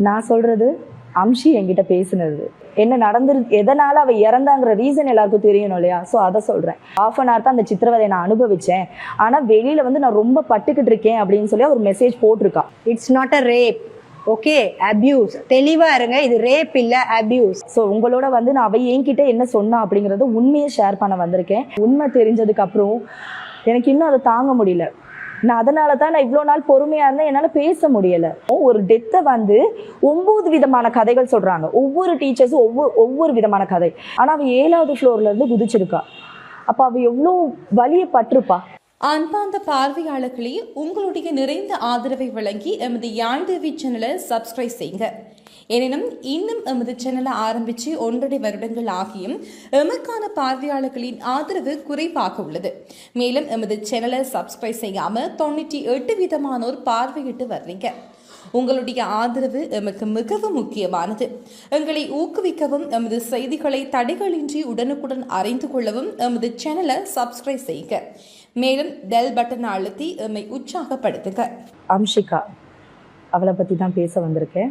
நான் சொல்கிறது அம்ஷி என்கிட்ட பேசுனது என்ன எதனால் அவள் இறந்தாங்கிற ரீசன் எல்லாருக்கும் தெரியணும் இல்லையா? ஸோ அதை சொல்கிறேன். 1/2 hour தான் அந்த சித்திரவதை நான் அனுபவித்தேன். ஆனால் வெளியில் வந்து நான் ரொம்ப பட்டுக்கிட்டு இருக்கேன் அப்படின்னு சொல்லி ஒரு மெசேஜ் போட்டிருக்கா. It's not a rape, okay, abuse. தெளிவாக இருங்க, இது ரேப் இல்லை, அபியூஸ். ஸோ உங்களோட வந்து நான் அவள் என்கிட்ட என்ன சொன்னா அப்படிங்கிறத உண்மையை ஷேர் பண்ண வந்திருக்கேன். உண்மை தெரிஞ்சதுக்கப்புறம் எனக்கு இன்னும் அதை தாங்க முடியல. நான் அதனால தான் நான் இவ்வளோ நாள் பொறுமையாக இருந்தேன். என்னால் பேச முடியலை. ஒரு டெத்தை வந்து 9 விதமான கதைகள் சொல்கிறாங்க. ஒவ்வொரு டீச்சர்ஸும் ஒவ்வொரு விதமான கதை. ஆனால் அவள் 7வது ஃப்ளோர்லேருந்து குதிச்சிருக்கா. அப்போ அவள் எவ்வளோ வலியை பட்டிருப்பா. அன்பார்ந்த பார்வையாளர்களே, உங்களுடைய நிறைந்த ஆதரவை வழங்கி எமது யாழ் தேவி சேனலை சப்ஸ்கிரைப் செய்யுங்க. எனினும் இன்னும் எமது சேனலை ஆரம்பித்து 1.5 வருடங்கள் ஆகியும் எமக்கான பார்வையாளர்களின் ஆதரவு குறைவாக உள்ளது. மேலும் எமது சேனலை சப்ஸ்கிரைப் செய்யாமல் 98 விதமானோர் பார்வையிட்டு வர்றீங்க. உங்களுடைய ஆதரவு எமக்கு மிகவும் முக்கியமானது. எங்களை ஊக்குவிக்கவும் எமது செய்திகளை தடைகளின்றி உடனுக்குடன் அறிந்து கொள்ளவும் எமது சேனலை சப்ஸ்கிரைப் செய்யுங்க. மேலும் பெல் பட்டன் அழுத்தி எம்மை உற்சாகப்படுத்துங்க. அம்ஷிகா, அவளை பற்றி தான் பேச வந்திருக்கேன்.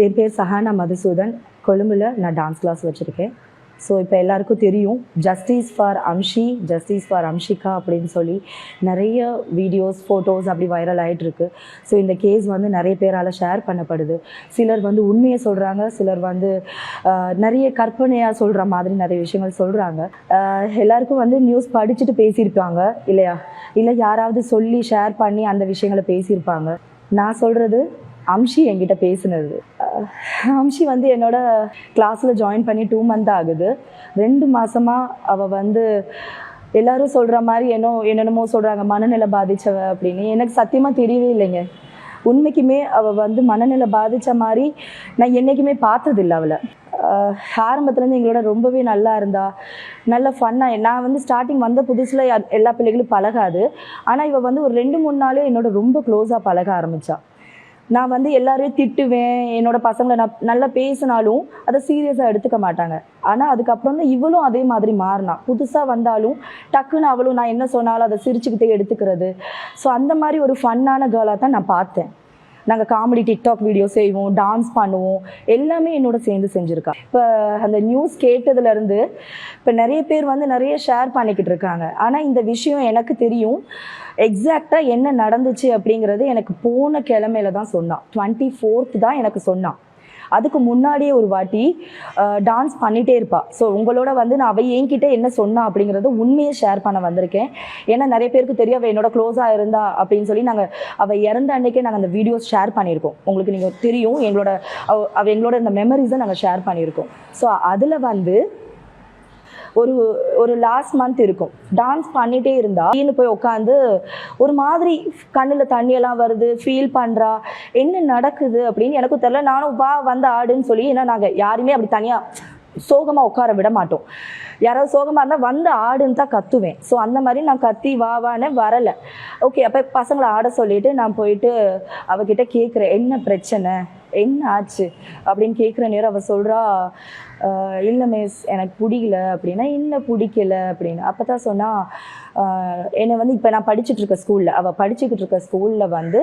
என் பேர் சஹானா மதுசூதன். கொழும்பில் நான் டான்ஸ் கிளாஸ் வச்சுருக்கேன். ஸோ இப்போ எல்லாருக்கும் தெரியும், justice for அம்ஷி, justice for Amshika அப்படின்னு சொல்லி நிறைய வீடியோஸ், ஃபோட்டோஸ் அப்படி வைரல் ஆகிட்டுருக்கு. ஸோ இந்த கேஸ் வந்து நிறைய பேரால் ஷேர் பண்ணப்படுது. சிலர் வந்து உண்மையை சொல்கிறாங்க, சிலர் வந்து நிறைய கற்பனையாக சொல்கிற மாதிரி நிறைய விஷயங்கள் சொல்கிறாங்க. எல்லாருக்கும் வந்து நியூஸ் படிச்சுட்டு பேசியிருப்பாங்க இல்லையா? இல்லை யாராவது சொல்லி ஷேர் பண்ணி அந்த விஷயங்களை பேசியிருப்பாங்க. நான் சொல்கிறது அம்ஷி என்கிட்ட பேசுனது. அம்ஷி வந்து என்னோட கிளாஸில் ஜாயின் பண்ணி 2 months ஆகுது. 2 மாதமாக அவள் வந்து எல்லோரும் சொல்கிற மாதிரி என்னென்னமோ சொல்கிறாங்க, மனநிலை பாதித்தவ அப்படின்னு. எனக்கு சத்தியமாக தெரியவே இல்லைங்க. உண்மைக்குமே அவள் வந்து மனநிலை பாதித்த மாதிரி நான் என்றைக்குமே பார்த்ததில்லை அவளை. ஆரம்பத்துலேருந்து எங்களோட ரொம்பவே நல்லா இருந்தா, நல்ல ஃபன்னாக. நான் வந்து ஸ்டார்டிங் வந்த புதுசில் எல்லா பிள்ளைகளும் பழகாது. ஆனால் இவள் வந்து ஒரு 2-3 நாளே என்னோட ரொம்ப க்ளோஸாக பழக ஆரம்பித்தா. நான் வந்து எல்லாரையும் திட்டுவேன், என்னோடய பசங்களை நான் நல்லா பேசினாலும் அதை சீரியஸாக எடுத்துக்க மாட்டாங்க. ஆனால் அதுக்கப்புறம் தான் இவளும் அதே மாதிரி மாறினா. புதுசாக வந்தாலும் டக்குன்னு அவளும் நான் என்ன சொன்னாலும் அதை சிரிச்சுக்கிட்டே எடுத்துக்கிறது. ஸோ அந்த மாதிரி ஒரு ஃபன்னான கேர்ளாக தான் நான் பார்த்தேன். நாங்கள் காமெடி டிக்டாக் வீடியோ செய்வோம், டான்ஸ் பண்ணுவோம், எல்லாமே என்னோட சேர்ந்து செஞ்சுருக்கா. இப்போ அந்த நியூஸ் கேட்டதுலேருந்து இப்போ நிறைய பேர் வந்து நிறைய ஷேர் பண்ணிக்கிட்டு இருக்காங்க. ஆனால் இந்த விஷயம் எனக்கு தெரியும், எக்ஸாக்டாக என்ன நடந்துச்சு அப்படிங்கிறது எனக்கு போன கிழமையில தான் சொன்னான். 24th தான் எனக்கு சொன்னான். அதுக்கு முன்னாடியே ஒரு வாட்டி டான்ஸ் பண்ணிகிட்டே இருப்பாள். ஸோ உங்களோட வந்து நான் அவள் என்கிட்ட என்ன சொன்னா அப்படிங்கிறது உண்மையை ஷேர் பண்ண வந்திருக்கேன். ஏன்னா நிறைய பேருக்கு தெரியும் அவள் என்னோட க்ளோஸாக இருந்தா அப்படின்னு சொல்லி. நாங்கள் அவள் இறந்த அன்றைக்கே நாங்கள் அந்த வீடியோஸ் ஷேர் பண்ணியிருக்கோம். உங்களுக்கு நீங்கள் தெரியும், அவள் எங்களோட இந்த மெமரிஸை நாங்கள் ஷேர் பண்ணியிருக்கோம். ஸோ அதில் வந்து ஒரு லாஸ்ட் மந்த் இருக்கும், டான்ஸ் பண்ணிகிட்டே இருந்தா இன்னும் போய் உட்காந்து ஒரு மாதிரி கண்ணில் தண்ணியெல்லாம் வருது, ஃபீல் பண்ணுறா, என்ன நடக்குது அப்படின்னு எனக்கும் தெரியல. நானும் வந்து ஆடுன்னு சொல்லி, ஏன்னா நாங்கள் யாருமே அப்படி தனியாக சோகமாக உட்கார விட மாட்டோம். யாராவது சோகமாக இருந்தால் வந்து ஆடுன்னு தான் கத்துவேன். ஸோ அந்த மாதிரி நான் கத்தி வாவானே வரலை. ஓகே, அப்போ பசங்களை ஆட சொல்லிவிட்டு நான் போயிட்டு அவகிட்ட கேட்குறேன், என்ன பிரச்சனை, என்ன ஆச்சு அப்படின்னு கேட்குற நேரம் அவள் சொல்கிறா, இல்லை மிஸ் எனக்கு பிடிக்கல அப்படின்னா. இல்லை பிடிக்கல அப்படின்னு. அப்போ தான் சொன்னால், என்னை வந்து இப்போ நான் படிச்சுட்டு இருக்க ஸ்கூலில், அவள் படிச்சுக்கிட்டு இருக்க ஸ்கூலில் வந்து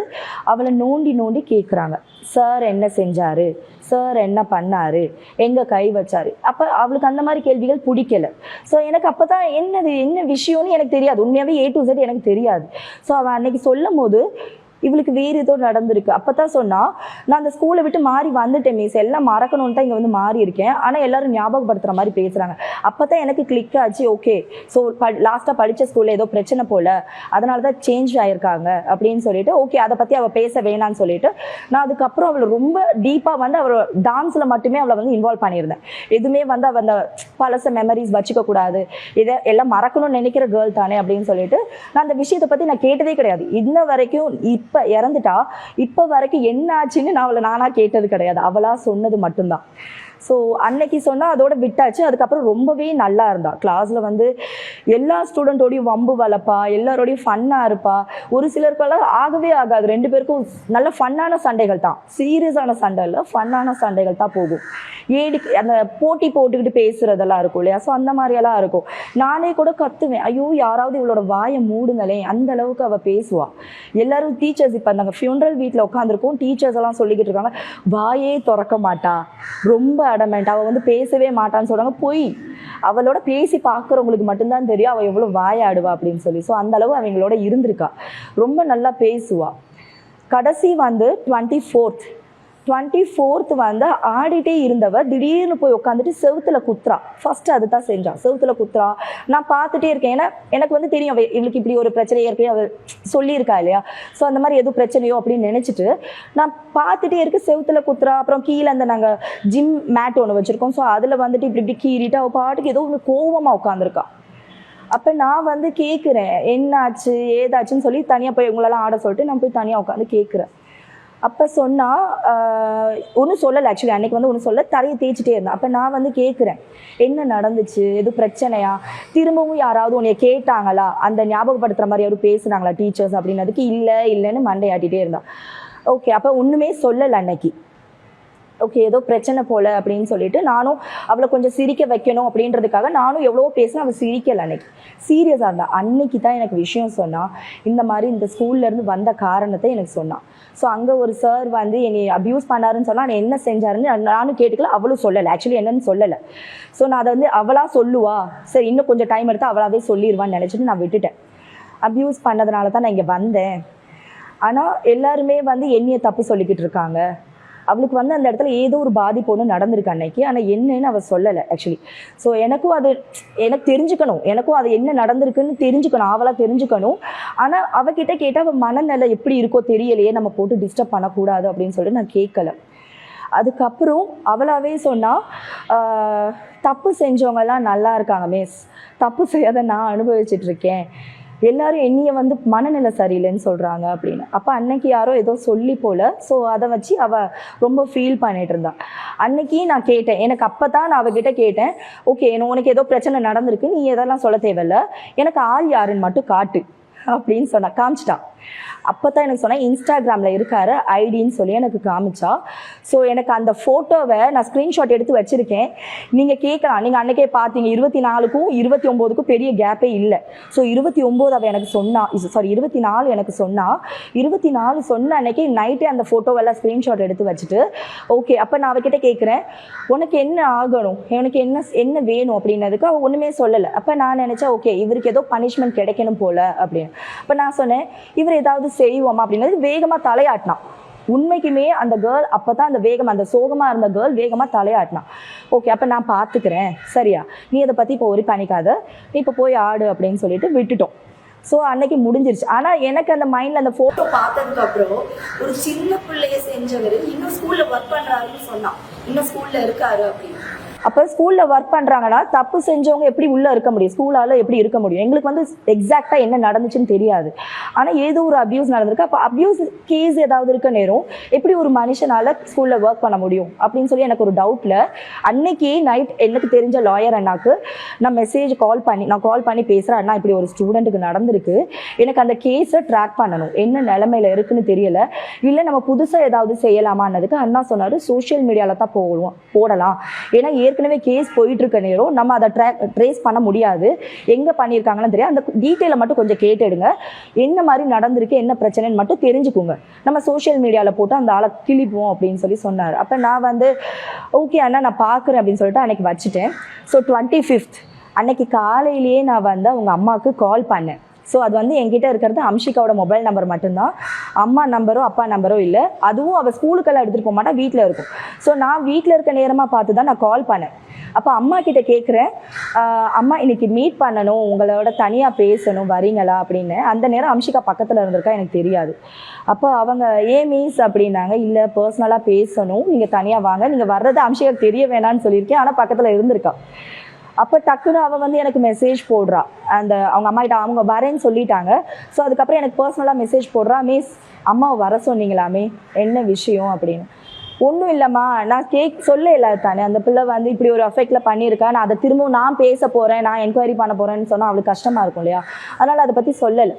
அவளை நோண்டி கேட்குறாங்க, சார் என்ன செஞ்சார், சார் என்ன பண்ணார், எங்கே கை வச்சார். அப்போ அவளுக்கு அந்த மாதிரி கேள்விகள் பிடிக்கல. ஸோ எனக்கு அப்போ தான் என்ன விஷயம்னு எனக்கு தெரியாது. உண்மையாகவே A to Z எனக்கு தெரியாது. ஸோ அவள் அன்னைக்கு சொல்லும் போது இவளுக்கு வேறு ஏதோ நடந்திருக்கு. அப்போ தான் சொன்னால், நான் அந்த ஸ்கூலை விட்டு மாறி வந்துட்டேன் மிஸ், எல்லாம் மறக்கணும்னு தான் இங்கே வந்து மாறி இருக்கேன், ஆனால் எல்லோரும் ஞாபகப்படுத்துகிற மாதிரி பேசுகிறாங்க. அப்போ தான் எனக்கு கிளிக் ஆச்சு. ஓகே, ஸோ லாஸ்ட்டாக படித்த ஸ்கூலில் ஏதோ பிரச்சனை போல், அதனால தான் சேஞ்ச் ஆகிருக்காங்க அப்படின்னு சொல்லிட்டு, ஓகே அதை பற்றி அவள் பேச வேணான்னு சொல்லிட்டு நான் அதுக்கப்புறம் அவளை ரொம்ப டீப்பாக வந்து அவள் டான்ஸில் மட்டுமே அவளை வந்து இன்வால்வ் பண்ணியிருந்தேன். எதுவுமே வந்து அவள் அந்த பழச மெமரிஸ் வச்சுக்கக்கூடாது, இதை எல்லாம் மறக்கணும்னு நினைக்கிற கேர்ள் தானே அப்படின்னு சொல்லிட்டு நான் அந்த விஷயத்தை பற்றி நான் கேட்டதே கிடையாது. இன்ன வரைக்கும் இப்போ இறந்துட்டா இப்போ வரைக்கும் என்ன ஆச்சுன்னு நான் அவளை நானாக கேட்டது கிடையாது, அவளாக சொன்னது மட்டும்தான். ஸோ அன்னைக்கு சொன்னால் அதோட விட்டாச்சு. அதுக்கப்புறம் ரொம்பவே நல்லா இருந்தா. கிளாஸில் வந்து எல்லா ஸ்டூடெண்ட்டோடையும் வம்பு வளப்பா, எல்லாரோடையும் ஃபன்னாக இருப்பா. ஒரு சிலருக்கெல்லாம் ஆகவே ஆகாது, 2 பேருக்கும் நல்ல ஃபன்னான சண்டைகள் தான், சீரியஸான சண்டை இல்லை, ஃபன்னான சண்டைகள் தான் போகும். அந்த போட்டி போட்டுக்கிட்டு பேசுறதெல்லாம் இருக்கும் இல்லையா, ஸோ அந்த மாதிரியெல்லாம் இருக்கும். நானே கூட கத்துவேன், ஐயோ யாராவது இவளோட வாயை மூடுங்களேன், அந்த அளவுக்கு அவள் பேசுவாள். எல்லாரும் டீச்சர்ஸ் இப்போ நாங்கள் ஃபியூனரல் வீட்டில் உட்காந்துருக்கோம், டீச்சர்ஸ் எல்லாம் சொல்லிக்கிட்டு இருக்காங்க, வாயே திறக்க மாட்டா, ரொம்ப அடமெண்ட், அவள் வந்து பேசவே மாட்டான்னு சொல்கிறாங்க. போய் அவளோட பேசி பார்க்குறவங்களுக்கு மட்டும்தான் தெரியும் அவள் எவ்வளோ வாயாடுவா அப்படின்னு சொல்லி. ஸோ அந்த அளவு அவங்களோட இருந்திருக்கா, ரொம்ப நல்லா பேசுவா. கடைசி வந்து 24th வந்து ஆடிட்டே இருந்தவ திடீர்னு போய் உட்காந்துட்டு செவுத்துல குத்துறா. ஃபர்ஸ்ட் அதுதான் செஞ்சா, செவுத்துல குத்துறா. நான் பார்த்துட்டே இருக்கேன், ஏன்னா எனக்கு வந்து தெரியும் இவளுக்கு இப்படி ஒரு பிரச்சனை ஏற்கனவே அவள் சொல்லியிருக்கா இல்லையா, ஸோ அந்த மாதிரி எதுவும் பிரச்சனையோ அப்படின்னு நினைச்சிட்டு நான் பார்த்துட்டே இருக்கு, செவுத்துல குத்துறா. அப்புறம் கீழே அந்த நாங்கள் ஜிம் மேட் ஒன்று வச்சிருக்கோம், ஸோ அதில் வந்துட்டு இப்படி இப்படி கீறிட்டு அவள் பாட்டுக்கு ஏதோ ஒன்று கோவமா உட்காந்துருக்கா. அப்போ நான் வந்து கேட்குறேன் என்னாச்சு ஏதாச்சுன்னு சொல்லி தனியாக போய் இவங்களெல்லாம் ஆட சொல்லிட்டு நான் போய் தனியாக உட்காந்து கேட்குறேன். அப்போ சொன்னால் ஒன்றும் சொல்லலை, ஆக்சுவலி அன்றைக்கி வந்து ஒன்றும் சொல்ல, தரையை தேய்ச்சிட்டே இருந்தேன். அப்போ நான் வந்து கேட்குறேன் என்ன நடந்துச்சு, எதுவும் பிரச்சனையா, திரும்பவும் யாராவது உன்னைய கேட்டாங்களா, அந்த ஞாபகப்படுத்துகிற மாதிரி யாரும் பேசுனாங்களா டீச்சர்ஸ் அப்படின்னதுக்கு இல்லைன்னு மண்டையாட்டிகிட்டே இருந்தான். ஓகே, அப்போ ஒன்றுமே சொல்லலை அன்னைக்கு. ஓகே, ஏதோ பிரச்சனை போல் அப்படின்னு சொல்லிட்டு நானும் அவளை கொஞ்சம் சிரிக்க வைக்கணும் அப்படின்றதுக்காக நானும் எவ்வளோ பேசினா அவள் சிரிக்கலை. அன்னைக்கு சீரியஸாக இருந்தா. அன்னைக்கு தான் எனக்கு விஷயம் சொன்னான், இந்த மாதிரி இந்த ஸ்கூல்லேருந்து வந்த காரணத்தை எனக்கு சொன்னான். ஸோ அங்கே ஒரு சார் வந்து என்னை அப்யூஸ் பண்ணாருன்னு சொன்னால் நான் என்ன செஞ்சாருன்னு நானும் கேட்டுக்கல, அவளும் சொல்லலை, ஆக்சுவலி என்னன்னு சொல்லலை. ஸோ நான் அதை வந்து அவளாக சொல்லுவா, சரி இன்னும் கொஞ்சம் டைம் எடுத்து அவளாவே சொல்லிடுவான்னு நினச்சிட்டு நான் விட்டுட்டேன். அப்யூஸ் பண்ணதுனால தான் நான் இங்கே வந்தேன். ஆனால் எல்லாருமே வந்து என்னைய தப்பு சொல்லிக்கிட்டு இருக்காங்க. அவளுக்கு வந்து அந்த இடத்துல ஏதோ ஒரு பாதிப்பு ஒன்று நடந்திருக்கு அன்னைக்கு, ஆனால் என்னன்னு அவள் சொல்லலை ஆக்சுவலி. ஸோ எனக்கும் அது எனக்கு தெரிஞ்சுக்கணும், எனக்கும் அது என்ன நடந்திருக்குன்னு தெரிஞ்சுக்கணும், அவளாக தெரிஞ்சுக்கணும். ஆனால் அவகிட்ட கேட்டால் அவள் மனநிலை எப்படி இருக்கோ தெரியலையே, நம்ம போட்டு டிஸ்டர்ப் பண்ணக்கூடாது அப்படின்னு சொல்லிட்டு நான் கேட்கல. அதுக்கப்புறம் அவளாவே சொன்னால் தப்பு செஞ்சவங்கெல்லாம் நல்லா இருக்காங்க மிஸ், தப்பு செய்யாத நான் அனுபவிச்சுட்ருக்கேன், எல்லாரும் என்னைய வந்து மனநிலை சரியில்லைன்னு சொல்கிறாங்க அப்படின்னு. அப்போ அன்னைக்கு யாரோ ஏதோ சொல்லி போல், ஸோ அதை வச்சு அவள் ரொம்ப ஃபீல் பண்ணிட்டு இருந்தா. அன்னைக்கு நான் கேட்டேன், எனக்கு அப்போ தான் நான் அவகிட்ட கேட்டேன், ஓகே உனக்கு ஏதோ பிரச்சனை நடந்திருக்கு, நீ எதெல்லாம் சொல்ல தேவையில்ல, எனக்கு ஆள் யாருன்னு மட்டும் காட்டு அப்படின்னு சொன்னா. காமிச்சிட்டா. அப்போ தான் எனக்கு சொன்னேன், இன்ஸ்டாகிராமில் இருக்காரு ஐடின்னு சொல்லி எனக்கு காமிச்சா. ஸோ எனக்கு அந்த ஃபோட்டோவை நான் ஸ்க்ரீன்ஷாட் எடுத்து வச்சுருக்கேன், நீங்கள் கேட்கலாம், நீங்கள் அன்றைக்கே பார்த்தீங்க 24க்கும் 29க்கும் பெரிய கேப்பே இல்லை. ஸோ 29 அவள் எனக்கு சொன்னா, 24 எனக்கு சொன்னா, 24 சொன்ன அன்னைக்கு நைட்டே அந்த ஃபோட்டோவெல்லாம் ஸ்க்ரீன்ஷாட் எடுத்து வச்சுட்டு, ஓகே அப்போ நான் அவகிட்ட கேட்குறேன் உனக்கு என்ன ஆகணும், எனக்கு என்ன வேணும் அப்படின்னதுக்கு அவள் ஒன்றுமே சொல்லலை. அப்போ நான் நினச்சேன் ஓகே இவருக்கு ஏதோ பனிஷ்மெண்ட் கிடைக்கணும் போல் அப்படின்னு. அப்போ நான் சொன்னேன் இவர் ஏதாவது செய்வோமா அப்படின்னது, வேகமாக தலையாட்டினான். உண்மைக்குமே அந்த கேர்ள் அப்போ தான் அந்த சோகமாக இருந்த கேர்ள் வேகமாக தலையாட்டினான். ஓகே அப்போ நான் பார்த்துக்கிறேன், சரியா நீ அதை பற்றி இப்போ ஒரி பண்ணிக்காத, நீ இப்போ போய் ஆடு அப்படின்னு சொல்லிட்டு விட்டுட்டோம். ஸோ அன்னைக்கு முடிஞ்சிருச்சு. ஆனால் எனக்கு அந்த மைண்டில் அந்த ஃபோட்டோ பார்த்ததுக்கு அப்புறம் ஒரு சின்ன பிள்ளைய செஞ்சவர் இன்னும் ஸ்கூலில் ஒர்க் பண்ணுறாருன்னு சொன்னான், இன்னும் ஸ்கூலில் இருக்காரு அப்படின்னு. அப்போ ஸ்கூலில் ஒர்க் பண்ணுறாங்கன்னா தப்பு செஞ்சவங்க எப்படி உள்ளே இருக்க முடியும், ஸ்கூலால் எப்படி இருக்க முடியும்? எங்களுக்கு வந்து எக்ஸாக்டாக என்ன நடந்துச்சுன்னு தெரியாது, ஆனால் ஏதோ ஒரு அப்யூஸ் நடந்திருக்கு. அப்போ அப்யூஸ் கேஸ் ஏதாவது இருக்க நேரம் எப்படி ஒரு மனுஷனால் ஸ்கூலில் ஒர்க் பண்ண முடியும் அப்படின்னு சொல்லி எனக்கு ஒரு டவுட்டில் அன்னைக்கு நைட் எனக்கு தெரிஞ்ச லாயர் அண்ணாக்கு நான் கால் பண்ணி பேசுகிறேன், அண்ணா இப்படி ஒரு ஸ்டூடெண்ட்டுக்கு நடந்திருக்கு, எனக்கு அந்த கேஸை ட்ராக் பண்ணணும், என்ன நிலைமையில இருக்குன்னு தெரியல, இல்லை நம்ம புதுசாக ஏதாவது செய்யலாமான்னதுக்கு அண்ணா சொன்னார் சோஷியல் மீடியாவில் தான் போடலாம், ஏன்னா ஏற்கனவே கேஸ் போயிட்டு இருக்க நேரம் நம்ம அதை ட்ரேஸ் பண்ண முடியாது, எங்கே பண்ணியிருக்காங்கன்னு தெரியாது, அந்த டீட்டெயிலை மட்டும் கொஞ்சம் கேட்டுடுங்க, என்ன மாதிரி நடந்திருக்கு என்ன பிரச்சனைன்னு மட்டும் தெரிஞ்சுக்கோங்க, நம்ம சோஷியல் மீடியாவில் போட்டு அந்த ஆளை கிழிப்போம் அப்படின்னு சொல்லி சொன்னார். அப்போ நான் வந்து ஓகே அண்ணா நான் பார்க்குறேன் அப்படின்னு சொல்லிட்டு அன்னைக்கு வச்சுட்டேன். ஸோ 25th அன்னைக்கு காலையிலேயே நான் வந்து அவங்க அம்மாவுக்கு கால் பண்ணேன். ஸோ அது வந்து என்கிட்ட இருக்கிறது அம்ஷிகாவோட மொபைல் நம்பர் மட்டும்தான், அம்மா நம்பரோ அப்பா நம்பரோ இல்லை, அதுவும் அவள் ஸ்கூலுக்கெல்லாம் எடுத்துகிட்டு போக மாட்டா, வீட்டில் இருக்கும். ஸோ நான் வீட்டில் இருக்க நேரமாக பார்த்து தான் நான் கால் பண்ணேன். அப்போ அம்மா கிட்ட கேட்குறேன், அம்மா இன்னைக்கு மீட் பண்ணணும், உங்களோட தனியாக பேசணும், வரீங்களா அப்படின்னு. அந்த நேரம் அம்ஷிகா பக்கத்தில் இருந்திருக்கா எனக்கு தெரியாது. அப்போ அவங்க ஏன் மிஸ் அப்படின்னாங்க, இல்லை பர்சனலாக பேசணும், நீங்கள் தனியாக வாங்க, நீங்கள் வர்றது அம்ஷிகா தெரிய வேணான்னு சொல்லியிருக்கேன், ஆனால் பக்கத்தில் இருந்திருக்கா. அப்போ டக்குன்னு அவள் வந்து எனக்கு மெசேஜ் போடுறா, அவங்க அம்மா கிட்ட அவங்க வரேன்னு சொல்லிட்டாங்க. ஸோ அதுக்கப்புறம் எனக்கு பர்சனலாக மெசேஜ் போடுறா, மிஸ் அம்மாவை வர சொன்னீங்களாமே என்ன விஷயம் அப்படின்னு. ஒன்றும் இல்லைம்மா, நான் சொல்லல தானே, அந்த பிள்ளை வந்து இப்படி ஒரு அஃபெக்டில் பண்ணியிருக்கா, நான் அதை திரும்பவும் நான் பேச போகிறேன், நான் என்கொயரி பண்ண போகிறேன்னு சொன்னால் அவளுக்கு கஷ்டமாக இருக்கும் இல்லையா, அதனால் அதை பற்றி சொல்லலை.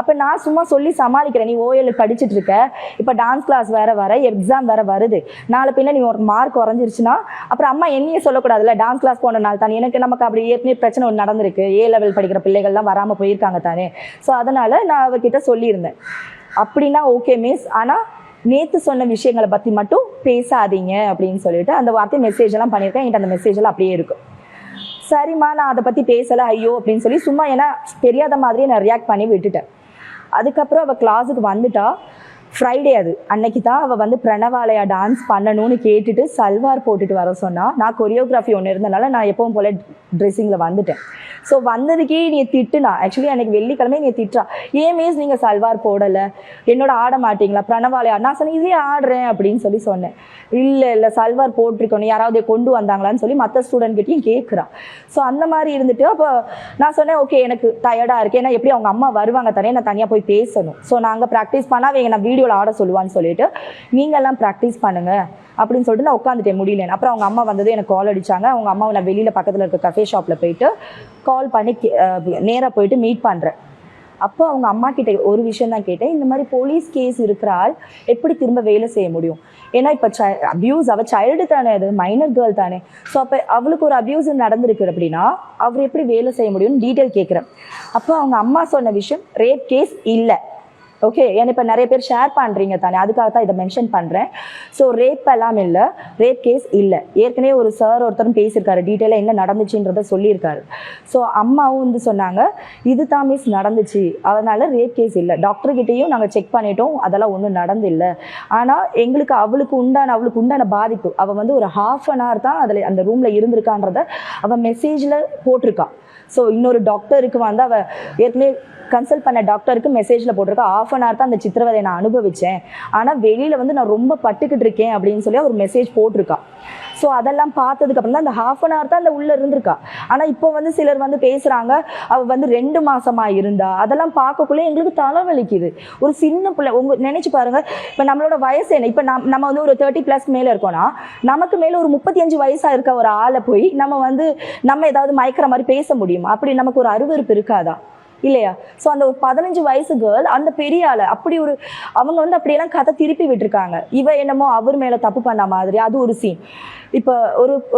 அப்போ நான் சும்மா சொல்லி சமாளிக்கிறேன், நீ ஓஎல் படிச்சுட்டு இருக்க, இப்போ டான்ஸ் கிளாஸ் வேறு எக்ஸாம் வேறு வருது, நாளை பின்ன நீ ஒரு மார்க் குறைஞ்சிருச்சுன்னா அப்புறம் அம்மா என்னையே சொல்லக்கூடாதுல்ல, டான்ஸ் கிளாஸ் போனனால தானே, நமக்கு அப்படி ஏற்கனவே பிரச்சனை ஒன்று நடந்திருக்கு, A லெவல் படிக்கிற பிள்ளைகள்லாம் வராமல் போயிருக்காங்க தானே. ஸோ அதனால் நான் அவகிட்ட சொல்லியிருந்தேன், அப்படின்னா ஓகே மிஸ், ஆனால் நேற்று சொன்ன விஷயங்களை பற்றி மட்டும் பேசாதீங்க அப்படின்னு சொல்லிட்டு அந்த வார்த்தை மெசேஜ் எல்லாம் பண்ணியிருக்கேன். என்கிட்ட அந்த மெசேஜ் எல்லாம் அப்படியே இருக்கும். சரிம்மா நான் அதை பற்றி பேசலை, ஐயோ அப்படின்னு சொல்லி சும்மா ஏன்னா தெரியாத மாதிரியே நான் ரியாக்ட் பண்ணி விட்டுட்டேன். அதுக்கப்புறம் அவள் கிளாஸுக்கு வந்துட்டா. ஃப்ரைடே அது அன்னைக்கு தான் அவள் வந்து பிரணவாலயா டான்ஸ் பண்ணணும்னு கேட்டுட்டு சல்வார் போட்டுட்டு வர சொன்னால், நான் கொரியோகிராஃபி ஒன்று இருந்தனால நான் எப்பவும் போல் ட்ரெஸ்ஸிங்கில் வந்துட்டேன். ஸோ வந்ததுக்கே நீ திட்டுனா, ஆக்சுவலி அன்றைக்கி வெள்ளிக்கிழமை நீ திட்டுறா, ஏன் மிஸ் நீங்கள் சல்வார் போடலை, என்னோட ஆட மாட்டிங்களா பிரணவாலயா, நான் சொன்னேன் இதே ஆடுறேன் அப்படின்னு சொல்லி சொன்னேன். இல்லை சல்வார் போட்டிருக்கணும், யாராவது கொண்டு வந்தாங்களான்னு சொல்லி மற்ற ஸ்டூடெண்ட்கிட்டையும் கேட்குறான். ஸோ அந்த மாதிரி இருந்துட்டு அப்போ நான் சொன்னேன் ஓகே எனக்கு டயர்டாக இருக்கு, ஏன்னா எப்படி அவங்க அம்மா வருவாங்க தானே, நான் தனியாக போய் பேசணும், ஸோ நாங்கள் ப்ராக்டிஸ் பண்ணால் அவங்க நான் வீடியோவில் ஆட சொல்லுவான்னு சொல்லிட்டு நீங்கள்லாம் ப்ராக்டிஸ் பண்ணுங்க அப்படின்னு சொல்லிட்டு நான் உட்காந்துட்டேன், முடியலன்னு. அப்புறம் அவங்க அம்மா வந்தது எனக்கு கால் அடித்தாங்க. அவங்க அம்மாவை நான் வெளியில் பக்கத்தில் இருக்க கஃபே ஷாப்பில் போயிட்டு கால் பண்ணி நேராக போயிட்டு மீட் பண்ணுறேன். அப்போ அவங்க அம்மா கிட்ட ஒரு விஷயம் தான் கேட்டேன், இந்த மாதிரி போலீஸ் கேஸ் இருக்கிறாள் எப்படி திரும்ப வேலை செய்ய முடியும், ஏன்னா இப்போ அப்யூஸ் அவள் சைல்டு தானே, அது மைனர் கேர்ள் தானே, ஸோ அப்போ அவளுக்கு ஒரு அப்யூஸ் நடந்திருக்கு அப்படின்னா அவர் எப்படி வேலை செய்ய முடியும்னு டீட்டெயில் கேட்குறேன். அப்போ அவங்க அம்மா சொன்ன விஷயம் ரேப் கேஸ் இல்லை. ஓகே, ஏன்னா இப்போ நிறைய பேர் ஷேர் பண்ணுறீங்க தானே, அதுக்காக தான் இதை மென்ஷன் பண்ணுறேன். ஸோ ரேப் எல்லாம் இல்லை, ரேப் கேஸ் இல்லை. ஏற்கனவே ஒரு சார் ஒருத்தரும் பேசியிருக்காரு, டீட்டெயிலாக என்ன நடந்துச்சுன்றதை சொல்லியிருக்காரு. ஸோ அம்மாவும் வந்து சொன்னாங்க இது தான் மிஸ் நடந்துச்சு, அதனால் ரேப் கேஸ் இல்லை, டாக்டர்கிட்டையும் நாங்கள் செக் பண்ணிட்டோம், அதெல்லாம் ஒன்றும் நடந்தில்லை. ஆனால் எங்களுக்கு அவளுக்கு உண்டான பாதிப்பு, அவள் வந்து ஒரு 1/2 hour தான் அதில் அந்த ரூமில் இருந்திருக்கான்றத அவள் மெசேஜில் போட்டிருக்கா. ஸோ இன்னொரு டாக்டருக்கு வந்து அவள் ஏற்கனவே கன்சல்ட் பண்ண டாக்டருக்கு மெசேஜில் போட்டிருக்கா 1/2 hour தான் அந்த சித்திரவதை நான் அனுபவித்தேன், ஆனால் வெளியில் வந்து நான் ரொம்ப பட்டுக்கிட்டு இருக்கேன் அப்படின்னு சொல்லி ஒரு மெசேஜ் போட்டிருக்கா. ஸோ அதெல்லாம் பார்த்ததுக்கப்புறம் தான் அந்த 1/2 hour தான் அந்த உள்ளே இருந்திருக்கா. ஆனால் இப்போ வந்து சிலர் வந்து பேசுகிறாங்க அவள் வந்து 2 மாசமா இருந்தா, அதெல்லாம் பார்க்கக்குள்ளே எங்களுக்கு தலைவலிக்குது. ஒரு சின்ன பிள்ளை நினச்சி பாருங்கள், இப்போ நம்மளோட வயசு என்ன, இப்போ நம்ம வந்து ஒரு 30+ மேலே இருக்கோன்னா நமக்கு மேலே ஒரு 35 வயசாக இருக்க ஒரு ஆளை போய் நம்ம ஏதாவது மயக்கிற மாதிரி பேச முடியுமா? அப்படி நமக்கு ஒரு அருவருப்பு இருக்காதா இல்லையா? ஸோ அந்த ஒரு 15 வயசு கேர்ள் அந்த பெரிய ஆளை அப்படி அவங்க வந்து அப்படியெல்லாம் கதை திருப்பி விட்டுருக்காங்க. இவ என்னமோ அவர் மேலே தப்பு பண்ண மாதிரி. அது ஒரு சீன். இப்போ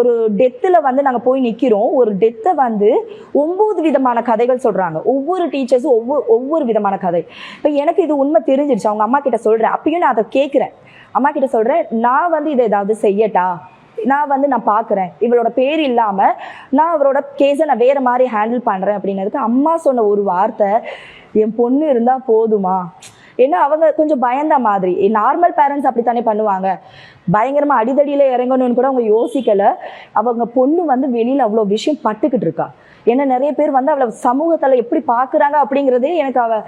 ஒரு டெத்தில் வந்து நாங்கள் போய் நிற்கிறோம். ஒரு டெத்தை வந்து 9 விதமான கதைகள் சொல்கிறாங்க. ஒவ்வொரு டீச்சர்ஸும் ஒவ்வொரு விதமான கதை. இப்போ எனக்கு இது உண்மை தெரிஞ்சிருச்சு, அவங்க அம்மா கிட்ட சொல்கிறேன். அப்பயும் நான் அதை கேட்குறேன், அம்மா கிட்ட சொல்கிறேன், நான் வந்து இதை ஏதாவது செய்யட்டா, நான் பார்க்குறேன், இவளோட பேர் இல்லாமல் நான் அவரோட கேஸை நான் வேறு மாதிரி ஹேண்டில் பண்ணுறேன் அப்படின்னதுக்கு அம்மா சொன்ன ஒரு வார்த்தை, என் பொண்ணு இருந்தால் போதுமா. ஏன்னா அவங்க கொஞ்சம் பயந்த மாதிரி, நார்மல் பேரண்ட்ஸ் அப்படித்தானே பண்ணுவாங்க, பயங்கரமாக அடிதடியில் இறங்கணும்னு கூட அவங்க யோசிக்கலை. அவங்க பொண்ணு வந்து வெளியில் அவ்வளோ விஷயம் பட்டுக்கிட்டு இருக்கா. ஏன்னா நிறைய பேர் வந்து அவளை சமூகத்தில் எப்படி பார்க்குறாங்க அப்படிங்கிறதே எனக்கு அவள்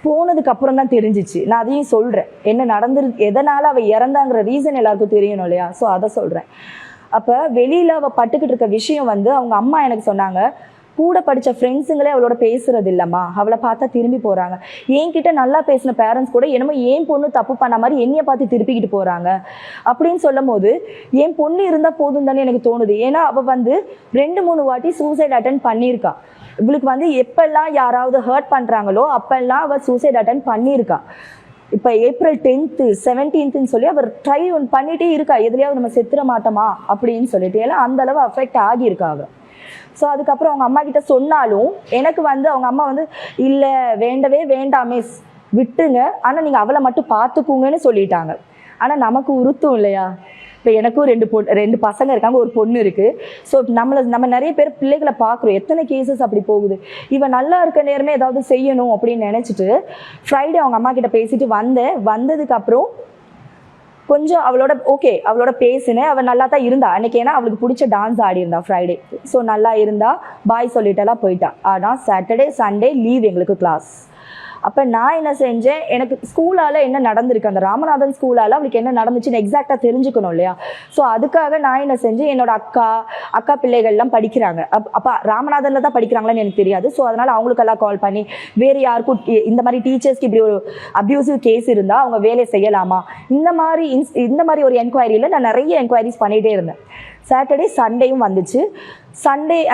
போனதுக்கு அப்புறம் தான் தெரிஞ்சிச்சு. நான் அதையும் சொல்கிறேன், என்ன நடந்துருக்கு, எதனால் அவள் இறந்தாங்கிற ரீசன் எல்லாருக்கும் தெரியணும் இல்லையா? ஸோ அதை சொல்கிறேன். அப்போ வெளியில் அவள் பட்டுக்கிட்டு இருக்க விஷயம் வந்து அவங்க அம்மா எனக்கு சொன்னாங்க, கூட படித்த ஃப்ரெண்ட்ஸுங்களே அவளோட பேசுறது இல்லைம்மா, அவளை பார்த்தா திரும்பி போகிறாங்க. என்கிட்ட நல்லா பேசின பேரண்ட்ஸ் கூட என்னமோ என் பொண்ணு தப்பு பண்ண மாதிரி என்னையை பார்த்து திருப்பிக்கிட்டு போகிறாங்க அப்படின்னு சொல்லும் போது என் பொண்ணு இருந்தால் போதும் தானே எனக்கு தோணுது. ஏன்னா அவள் வந்து 2-3 வாட்டி சூசைட் அட்டென்ட் பண்ணியிருக்கா. இவளுக்கு வந்து எப்பெல்லாம் யாராவது ஹர்ட் பண்ணுறாங்களோ அப்பெல்லாம் அவள் சூசைட் அட்டென்ட் பண்ணியிருக்கா. இப்போ April 10th 17th சொல்லி அவர் ட்ரை பண்ணிகிட்டே இருக்கா, எதுலையாவது நம்ம செத்துற மாட்டோமா அப்படின்னு சொல்லிட்டு. எல்லாம் அந்த அளவு அஃபெக்ட் ஆகியிருக்கா அவள். ஸோ அதுக்கப்புறம் அவங்க அம்மா கிட்ட சொன்னாலும் எனக்கு வந்து அவங்க அம்மா வந்து இல்லை வேண்டவே வேண்டாம் மிஸ், விட்டுருங்க, ஆனால் நீங்கள் அவளை மட்டும் பார்த்துக்குங்கன்னு சொல்லிட்டாங்க. ஆனால் நமக்கு உறுத்தும் இல்லையா? இப்போ எனக்கும் 2 பசங்க இருக்காங்க, ஒரு பொண்ணு இருக்குது. ஸோ நம்ம நிறைய பேர் பிள்ளைகளை பார்க்குறோம், எத்தனை கேசஸ் அப்படி போகுது. இவன் நல்லா இருக்க நேரமே ஏதாவது செய்யணும் அப்படின்னு நினச்சிட்டு ஃப்ரைடே அவங்க அம்மா கிட்ட பேசிட்டு வந்ததுக்கப்புறம் கொஞ்சம் அவளோட பேசினேன். அவள் நல்லா தான் இருந்தா அன்றைக்கி, ஏன்னா அவளுக்கு பிடிச்ச டான்ஸ் ஆடி இருந்தா ஃப்ரைடே. ஸோ நல்லா இருந்தா, பாய் சொல்லிட்டெல்லாம் போயிட்டா. ஆனால் சாட்டர்டே சண்டே லீவ் எங்களுக்கு கிளாஸ். அப்போ நான் என்ன செஞ்சேன், எனக்கு ஸ்கூலால் என்ன நடந்திருக்கு, அந்த ராமநாதன் ஸ்கூலால் அவளுக்கு என்ன நடந்துச்சுன்னு எக்ஸாக்டாக தெரிஞ்சுக்கணும் இல்லையா. ஸோ அதுக்காக நான் என்ன செஞ்சேன், என்னோட அக்கா பிள்ளைகள்லாம் படிக்கிறாங்க, அப்போ ராமநாதனில் தான் படிக்கிறாங்களான்னு எனக்கு தெரியாது. ஸோ அதனால் அவங்களுக்கெல்லாம் கால் பண்ணி வேறு யாருக்கும் இந்த மாதிரி டீச்சர்ஸ்க்கு இப்படி ஒரு அப்யூசிவ் கேஸ் இருந்தால் அவங்க வேலை செய்யலாமா, இந்த மாதிரி ஒரு என்கொயரியில் நான் நிறைய என்கொயரிஸ் பண்ணிகிட்டே இருந்தேன். சாட்டர்டே சண்டேயும் வந்துச்சு.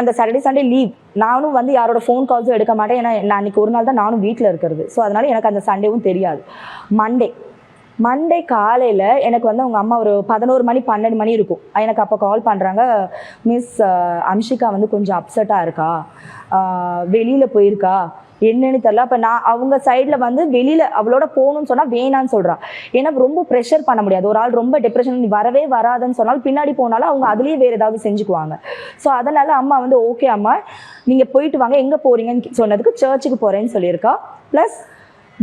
அந்த சாட்டர்டே சண்டே லீவ். நானும் வந்து யாரோட ஃபோன் கால்ஸும் எடுக்க மாட்டேன், ஏன்னா நான் அன்றைக்கி ஒரு நாள் தான் நானும் வீட்டில் இருக்கிறது. ஸோ அதனால் எனக்கு அந்த சண்டேவும் தெரியாது. மண்டே காலையில் எனக்கு வந்து அவங்க அம்மா ஒரு 11 மணி 12 மணி இருக்கும். எனக்கு அப்போ கால் பண்ணுறாங்க, மிஸ் அம்ஷிகா வந்து கொஞ்சம் அப்செட்டாக இருக்கா, வெளியில் போயிருக்கா, என்னன்னு தெரியல. அப்போ நான் அவங்க சைடில் வந்து வெளியில் அவளோட போகணும்னு சொன்னால் வேணான்னு சொல்கிறான். ஏன்னா ரொம்ப ப்ரெஷர் பண்ண முடியாது. ஒரு ஆள் ரொம்ப டிப்ரெஷன் நீ வரவே வராதுன்னு சொன்னாலும் பின்னாடி போனாலும் அவங்க அதுலேயே வேறு ஏதாவது செஞ்சுக்குவாங்க. ஸோ அதனால் அம்மா வந்து ஓகே அம்மா நீங்கள் போயிட்டு வாங்க, எங்கே போகிறீங்கன்னு சொன்னதுக்கு சர்ச்சுக்கு போகிறேன்னு சொல்லியிருக்கா. ப்ளஸ்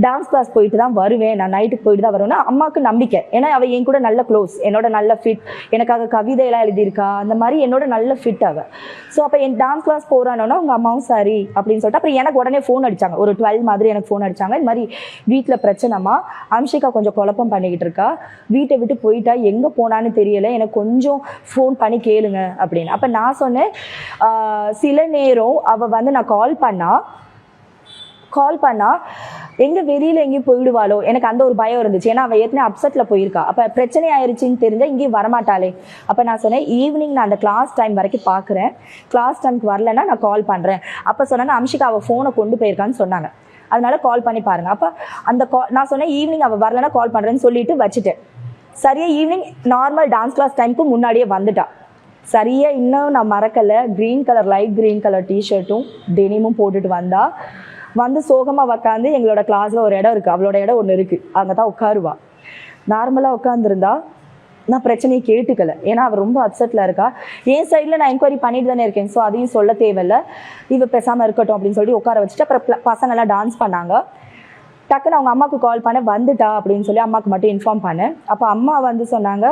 டான்ஸ் கிளாஸ் போயிட்டு தான் வருவேன், நான் நைட்டுக்கு போயிட்டு தான் வருவேன்னா அம்மாவுக்கு நம்பிக்கை. ஏன்னா அவள் என் கூட நல்ல க்ளோஸ், என்னோட நல்ல ஃபிட், எனக்காக கவிதையெல்லாம் எழுதியிருக்கா, அந்த மாதிரி என்னோட நல்ல ஃபிட் அவள். ஸோ அப்போ என் டான்ஸ் கிளாஸ் போகிறானோன்னா அவங்க அம்மாவும் சரி அப்படின்னு சொல்லிட்டு அப்புறம் எனக்கு உடனே ஃபோன் அடித்தாங்க. ஒரு 12 மாதிரி எனக்கு ஃபோன் அடித்தாங்க, இது மாதிரி வீட்டில் பிரச்சனைமா, அம்ஷிகா கொஞ்சம் குழப்பம் பண்ணிக்கிட்டு இருக்கா, வீட்டை விட்டு போயிட்டா, எங்கே போனான்னு தெரியலை, எனக்கு கொஞ்சம் ஃபோன் பண்ணி கேளுங்க அப்படின்னு. அப்போ நான் சொன்னேன், சில நேரம் அவள் வந்து நான் கால் பண்ணால் எங்கே வெளியில் எங்கேயும் போயிடுவாளோ, எனக்கு அந்த ஒரு பயம் இருந்துச்சு. ஏன்னா அவள் ஏற்கனவே அப்செட்டில் போயிருக்கா, அப்போ பிரச்சனை ஆயிடுச்சின்னு தெரிஞ்சால் இங்கேயும் வரமாட்டாளே. அப்போ நான் சொன்னேன், ஈவினிங் நான் அந்த கிளாஸ் டைம் வரைக்கும் பார்க்குறேன், கிளாஸ் டைமுக்கு வரலன்னா நான் கால் பண்ணுறேன். அப்போ சொன்னாங்க அம்ஷிகா அவள் ஃபோனை கொண்டு போயிருக்கான்னு சொன்னாங்க, அதனால கால் பண்ணி பாருங்கள். அப்போ நான் சொன்னேன் ஈவினிங் அவள் வரலன்னா கால் பண்ணுறேன்னு சொல்லிட்டு வச்சுட்டேன். சரியாக ஈவினிங் நார்மல் டான்ஸ் கிளாஸ் டைமுக்கு முன்னாடியே வந்துட்டா. சரியாக இன்னும் நான் மறக்கலை, லைட் க்ரீன் கலர் டிஷர்ட்டும் டெனிமும் போட்டுட்டு வந்து சோகமாக உட்காந்து எங்களோட கிளாஸில் ஒரு இடம் இருக்குது, அவளோட இடம் ஒன்று இருக்குது, அங்கே தான் உட்காருவா. நார்மலாக உட்காந்துருந்தா நான் பிரச்சனையை கேட்டுக்கல, ஏன்னா அவள் ரொம்ப அப்செட்டில் இருக்கா. என் சைடில் நான் என்கொயரி பண்ணிட்டு தானே இருக்கேன், ஸோ அதையும் சொல்ல தேவையில்லை, இவ பேசாமல் இருக்கட்டும் அப்படின்னு சொல்லி உட்கார வச்சுட்டு அப்புறம் பசங்கள்லாம் டான்ஸ் பண்ணாங்க. டக்குன்னு அவங்க அம்மாவுக்கு கால் பண்ண வந்துட்டா அப்படின்னு சொல்லி அம்மாவுக்கு மட்டும் இன்ஃபார்ம் பண்ணேன். அப்போ அம்மா வந்து சொன்னாங்க,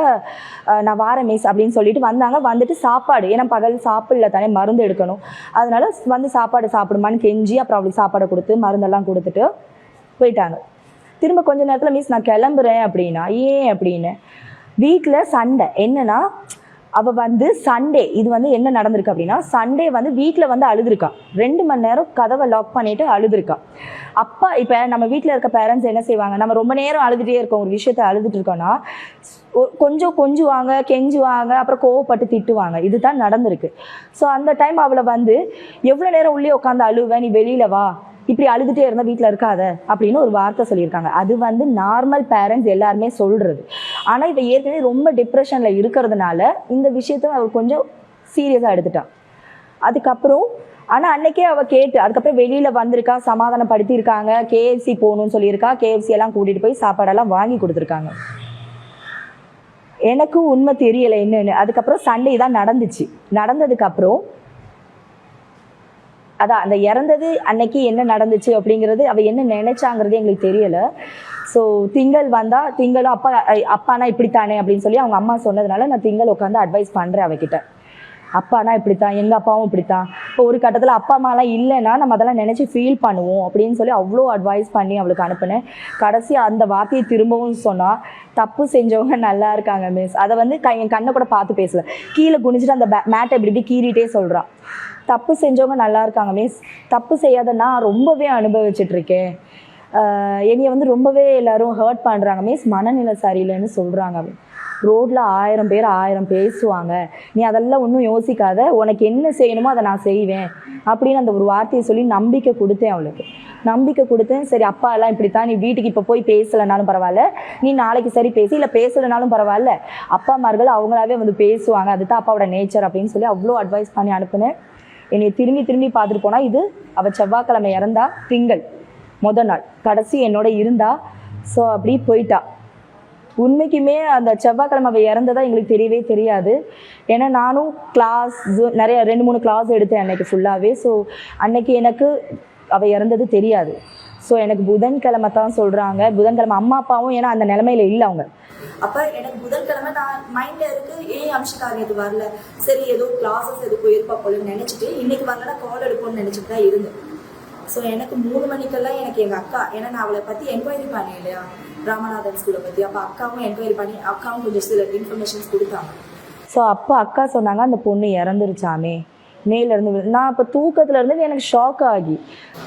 நான் வாரேன் மிஸ் அப்படின்னு சொல்லிட்டு வந்தாங்க. வந்துட்டு சாப்பாடு, ஏன்னா பகல் சாப்பிடல தானே, மருந்து எடுக்கணும், அதனால வந்து சாப்பாடு சாப்பிடுமான்னு கெஞ்சி அப்புறம் அவளுக்கு சாப்பாடை கொடுத்து மருந்தெல்லாம் கொடுத்துட்டு போயிட்டாங்க. திரும்ப கொஞ்ச நேரத்தில் மிஸ் நான் கிளம்புறேன் அப்படின்னா, ஏன் அப்படின்னு, வீட்டில் சண்டை. என்னன்னா அவள் வந்து சண்டே இது வந்து என்ன நடந்திருக்கு அப்படின்னா, சண்டே வந்து வீட்டில் வந்து அழுதுருக்கா, 2 மணி நேரம் கதவை லாக் பண்ணிட்டு அழுதுருக்கா. அப்பா இப்போ நம்ம வீட்டில் இருக்க பேரண்ட்ஸ் என்ன செய்வாங்க, நம்ம ரொம்ப நேரம் அழுதுகிட்டே இருக்கோம், ஒரு விஷயத்த அழுதுட்டு இருக்கோன்னா கொஞ்சம் கொஞ்சுவாங்க, கெஞ்சுவாங்க, அப்புறம் கோவப்பட்டு திட்டுவாங்க. இதுதான் நடந்திருக்கு. ஸோ அந்த டைம் அவளை வந்து எவ்வளோ நேரம் உள்ளே உட்காந்து அழுவேன், நீ வெளியில் வா, இப்படி அழுதுகிட்டே இருந்தால் வீட்டில் இருக்காத அப்படின்னு ஒரு வார்த்தை சொல்லியிருக்காங்க. அது வந்து நார்மல் பேரண்ட்ஸ் எல்லாருமே சொல்கிறது. ஆனால் இப்போ ஏற்கனவே ரொம்ப டிப்ரெஷனில் இருக்கிறதுனால இந்த விஷயத்த அவர் கொஞ்சம் சீரியஸாக எடுத்துட்டான். அதுக்கப்புறம் ஆனால் அன்னைக்கே அவள் கேட்டு அதுக்கப்புறம் வெளியில் வந்திருக்கா, சமாதானப்படுத்தியிருக்காங்க, KFC போகணும்னு சொல்லியிருக்கா, KFC எல்லாம் கூட்டிகிட்டு போய் சாப்பாடெல்லாம் வாங்கி கொடுத்துருக்காங்க. எனக்கும் உண்மை தெரியலை என்னன்னு. அதுக்கப்புறம் சண்டே தான் நடந்துச்சு. நடந்ததுக்கப்புறம் அதான் அந்த இறந்தது அன்னைக்கு என்ன நடந்துச்சு அப்படிங்கிறது அவள் என்ன நினைச்சாங்கிறது எங்களுக்கு தெரியலை. ஸோ திங்கள் வந்தால், திங்களும் அப்பானா இப்படித்தானே அப்படின்னு சொல்லி அவங்க அம்மா சொன்னதுனால நான் திங்கள் உட்காந்து அட்வைஸ் பண்ணுறேன் அவகிட்ட. அப்பானா இப்படித்தான், எங்கள் அப்பாவும் இப்படித்தான், இப்போ ஒரு கட்டத்தில் அப்பா அம்மாலாம் இல்லைன்னா நம்ம அதெல்லாம் நினச்சி ஃபீல் பண்ணுவோம் அப்படின்னு சொல்லி அவ்வளோ அட்வைஸ் பண்ணி அவளுக்கு அனுப்பினேன். கடைசி அந்த வார்த்தையை திரும்பவும் சொன்னால், தப்பு செஞ்சவங்க நல்லா இருக்காங்க மிஸ். அதை வந்து என் கண்ணை கூட பார்த்து பேசலை, கீழே குனிஞ்சிட்டு அந்த மேட்டை இப்படி கீறிட்டே சொல்கிறான், தப்பு செஞ்சவங்க நல்லா இருக்காங்க மிஸ், தப்பு செய்யாத நான் ரொம்பவே அனுபவிச்சுட்ருக்கேன், என்னைய வந்து ரொம்பவே எல்லோரும் ஹர்ட் பண்ணுறாங்க மிஸ், மனநிலை சரியில்லைன்னு சொல்கிறாங்க. ரோட்டில் 1000 பேர் 1000 பேசுவாங்க, நீ அதெல்லாம் ஒன்றும் யோசிக்காத, உனக்கு என்ன செய்யணுமோ அதை நான் செய்வேன் அப்படின்னு அந்த ஒரு வார்த்தையை சொல்லி நம்பிக்கை கொடுத்தேன். அவளுக்கு நம்பிக்கை கொடுத்தேன். சரி அப்பா எல்லாம் இப்படித்தான், நீ வீட்டுக்கு இப்போ போய் பேசலைனாலும் பரவாயில்ல, நீ நாளைக்கு சரி பேசி, இல்லை பேசலைனாலும் பரவாயில்ல, அப்பா அம்மார்கள் அவங்களாவே வந்து பேசுவாங்க, அதுதான் அப்பாவோட நேச்சர் அப்படின்னு சொல்லி அவ்வளோ அட்வைஸ் பண்ணி அனுப்புனேன். என்னை திரும்பி பார்த்துட்டு போனால், இது அவள் செவ்வாய்க்கிழமை இறந்தா, திங்கள் முதல் நாள் கடைசி என்னோட இருந்தா. ஸோ அப்படி போயிட்டா. உண்மைக்குமே அந்த செவ்வாய்க்கிழமை அவள் இறந்ததா எங்களுக்கு தெரியவே தெரியாது. ஏன்னா நானும் கிளாஸ் நிறைய 2-3 கிளாஸ் எடுத்தேன் அன்னைக்கு ஃபுல்லாகவே. ஸோ அன்னைக்கு எனக்கு அவள் இறந்தது தெரியாது. ஸோ எனக்கு புதன்கிழமை தான் சொல்கிறாங்க. புதன்கிழமை அம்மா அப்பாவும் ஏன்னா அந்த நிலைமையில இல்லை அவங்க. அப்போ எனக்கு புதன்கிழமை நான் மைண்டில் இருக்குது, ஏன் அம்ஷிகா இது வரல, சரி ஏதோ கிளாஸஸ் எது போயிருப்பா போலன்னு நினச்சிட்டு இன்னைக்கு வரலன்னா கால் எடுப்போம்னு நினச்சிட்டு தான் இருந்தேன். ஸோ எனக்கு 3 மணிக்கெல்லாம் எனக்கு எங்கள் அக்கா, ஏன்னா நான் அவளை பற்றி என்கொயரி பண்ணேன் இல்லையா ராமநாதன் ஸ்கூலை பற்றி, அப்போ அக்காவும் என்கொயரி பண்ணி அக்காவும் கொஞ்சம் சில இன்ஃபர்மேஷன்ஸ் கொடுத்தாங்க. ஸோ அப்போ அக்கா சொன்னாங்க அந்த பொண்ணு இறந்துருச்சாமே மேலேருந்து. நான் இப்போ தூக்கத்தில் இருந்து எனக்கு ஷாக் ஆகி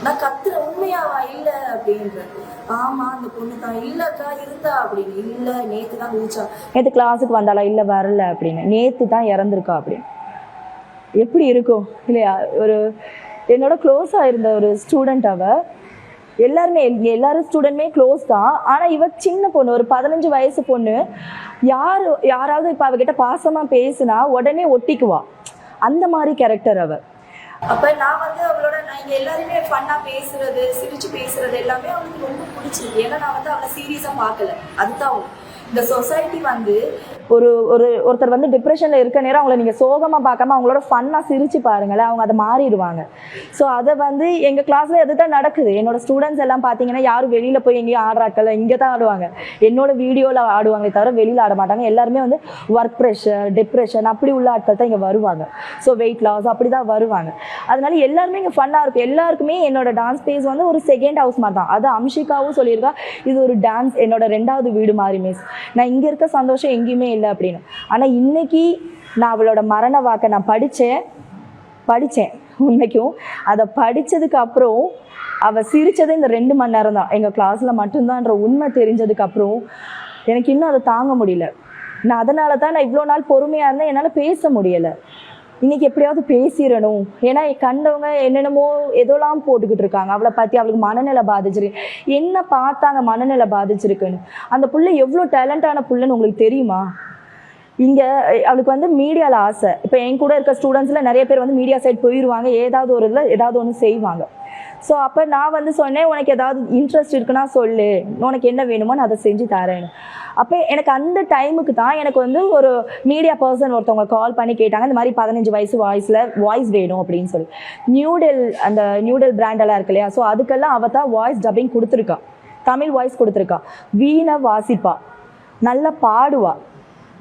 நான் கத்துற உண்மையாவா இல்லை அப்படின்றேன். ஆமாம் அந்த பொண்ணு தான். இல்லைக்கா இருந்தா அப்படின்னு. இல்லை நேற்று தான் ஊச்சா, நேற்று கிளாஸுக்கு வந்தாளா, இல்லை வரல அப்படின்னு. நேற்று தான் இறந்துருக்கா அப்படின்னு. எப்படி இருக்கும் இல்லையா? ஒரு என்னோட க்ளோஸாக இருந்த ஒரு ஸ்டூடெண்ட், எல்லாரும் ஸ்டூடெண்ட்மே க்ளோஸ் தான். ஆனால் இவ சின்ன பொண்ணு, ஒரு 15 வயசு பொண்ணு. யாராவது இப்போ அவகிட்ட பாசமாக பேசுனா உடனே ஒட்டிக்குவா, அந்த மாதிரி கேரக்டர் அவ. அப்போ நான் அவளோட இங்கே எல்லாருமே ஃபன்னாக பேசுறது, சிரிச்சு பேசுறது எல்லாமே அவளுக்கு ரொம்ப பிடிச்சிருக்கு. ஏன்னா நான் அவளை சீரியஸாக பார்க்கல. அதுதான் இந்த சொசைட்டி ஒருத்தர் டிப்ரெஷனில் இருக்க நேரம் அவங்கள நீங்கள் சோகமாக பார்க்காம அவங்களோட ஃபன்னாக சிரிச்சு பாருங்களேன், அவங்க அதை மாறிடுவாங்க. ஸோ அதை எங்கள் கிளாஸில் எது தான் நடக்குது. என்னோட ஸ்டூடெண்ட்ஸ் எல்லாம் பார்த்தீங்கன்னா யாரும் வெளியில் போய் எங்கேயும் ஆடுறாக்கல, இங்கே தான் ஆடுவாங்க. என்னோட வீடியோவில் ஆடுவாங்களே தவிர வெளியில் ஆட மாட்டாங்க. எல்லாருமே ஒர்க் ப்ரெஷர், டிப்ரெஷன் அப்படி உள்ள ஆட்கள் தான் இங்கே வருவாங்க. ஸோ வெயிட் லாஸ் அப்படி தான் வருவாங்க. அதனால எல்லாருமே இங்கே ஃபன்னாக இருக்கும். எல்லாருக்குமே என்னோட டான்ஸ் ஸ்பேஸ் ஒரு செகண்ட் ஹவுஸ் மாதிரி தான். அது அம்ஷிகாவும் சொல்லியிருக்கா, இது ஒரு டான்ஸ் என்னோட 2வது வீடு மாதிரி மிஸ். நான் இங்கே இருக்க சந்தோஷம் எங்கேயுமே இல்லை அப்படின்னு. ஆனால் இன்னைக்கு நான் அவளோட மரண வாக்கை நான் படித்தேன். உண்மைக்கும் அதை படித்ததுக்கு அப்புறம் அவள் சிரித்தது இந்த 2 மணி நேரம் தான் எங்கள் கிளாஸில் மட்டும்தான்ற உண்மை தெரிஞ்சதுக்கப்புறம் எனக்கு இன்னும் அதை தாங்க முடியல. நான் அதனால தான் நான் இவ்வளோ நாள் பொறுமையாக இருந்தேன், என்னால் பேச முடியலை. இன்னைக்கு எப்படியாவது பேசிடணும். ஏன்னா கண்டவங்க என்னென்னமோ எதோலாம் போட்டுக்கிட்டு இருக்காங்க அவளை பற்றி. அவளுக்கு மனநிலை பாதிச்சிருக்கு. என்ன பார்த்தாங்க மனநிலை பாதிச்சிருக்குன்னு? அந்த புள்ள எவ்வளோ டேலண்டான புள்ளன்னு உங்களுக்கு தெரியுமா? இங்கே அவளுக்கு மீடியாவில் ஆசை. இப்போ என் கூட இருக்க ஸ்டூடெண்ட்ஸில் நிறைய பேர் மீடியா சைட் போயிடுவாங்க, ஏதாவது ஒரு இதில் ஏதாவது ஒன்று செய்வாங்க. ஸோ அப்போ நான் சொன்னேன், உனக்கு ஏதாவது இன்ட்ரெஸ்ட் இருக்குன்னா சொல்லு, உனக்கு என்ன வேணுமோ நான் அதை செஞ்சு தரேன்னு. அப்போ எனக்கு அந்த டைமுக்கு தான் எனக்கு ஒரு மீடியா பர்சன் ஒருத்தவங்க கால் பண்ணி கேட்டாங்க, இந்த மாதிரி 15 வயசு வாய்ஸ் வேணும் அப்படின்னு சொல்லி. நியூடெல் பிராண்டெல்லாம் இருக்கு இல்லையா, ஸோ அதுக்கெல்லாம் அவள் தான் வாய்ஸ் டப்பிங் கொடுத்துருக்கா, தமிழ் வாய்ஸ் கொடுத்துருக்கா. வீணை வாசிப்பா, நல்லா பாடுவா,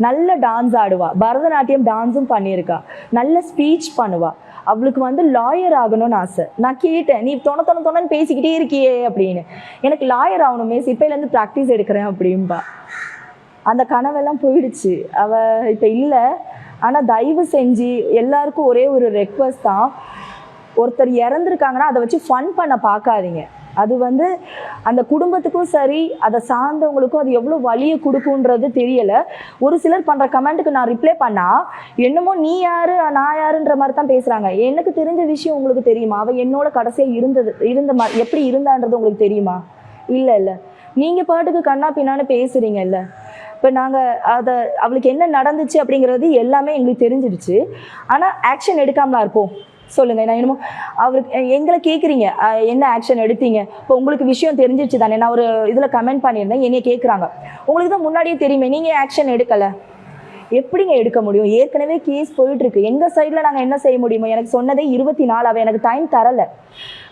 நல்ல டான்ஸ் ஆடுவா, பரதநாட்டியம் டான்ஸும் பண்ணியிருக்கா, நல்ல ஸ்பீச் பண்ணுவா. அவளுக்கு லாயர் ஆகணும்னு ஆசை. நான் கேட்டேன், நீ தொணன்னு பேசிக்கிட்டே இருக்கியே அப்படின்னு. எனக்கு லாயர் ஆகணும் மிஸ், இப்போலேருந்து ப்ராக்டிஸ் எடுக்கிறேன் அப்படின்பா. அந்த கனவெல்லாம் போயிடுச்சு. அவள் இப்போ இல்லை. ஆனால் தயவு செஞ்சு எல்லாருக்கும் ஒரே ஒரு ரெக்வஸ்ட் தான், ஒருத்தர் இறந்துருக்காங்கன்னா அதை வச்சு ஃபன் பண்ண பார்க்காதீங்க. அது அந்த குடும்பத்துக்கும் சரி, அதை சார்ந்தவங்களுக்கும் அது எவ்வளோ வலியை கொடுக்குன்றது தெரியலை. ஒரு சிலர் பண்ணுற கமெண்ட்டுக்கு நான் ரிப்ளை பண்ணால் என்னமோ நீ யாரு நான் யாருன்ற மாதிரி தான் பேசுகிறாங்க. எனக்கு தெரிஞ்ச விஷயம் உங்களுக்கு தெரியுமா? அவள் என்னோட கடைசியாக இருந்த மாதிரி எப்படி இருந்தான்றது உங்களுக்கு தெரியுமா? இல்லை. நீங்கள் பாட்டுக்கு கண்ணா பின்னான்னு பேசுகிறீங்கல்ல. இப்போ நாங்கள் அவளுக்கு என்ன நடந்துச்சு அப்படிங்கிறது எல்லாமே எங்களுக்கு தெரிஞ்சிடுச்சு. ஆனால் ஆக்ஷன் எடுக்காமலாம் இருப்போம். சொல்லுங்கள், நான் என்னமோ அவருக்கு எங்களை கேட்குறீங்க என்ன ஆக்ஷன் எடுத்தீங்க? இப்போ உங்களுக்கு விஷயம் தெரிஞ்சிச்சு தானே. நான் ஒரு இதில் கமெண்ட் பண்ணியிருந்தேன், என்னைய கேட்குறாங்க, உங்களுக்கு தான் முன்னாடியே தெரியுமே, நீங்கள் ஆக்ஷன் எடுக்கலை, எப்படிங்க எடுக்க முடியும்? ஏற்கனவே கேஸ் போயிட்டுருக்கு. எங்கள் சைடில் நாங்கள் என்ன செய்ய முடியுமோ? எனக்கு சொன்னதே 24. அவள் எனக்கு டைம் தரலை.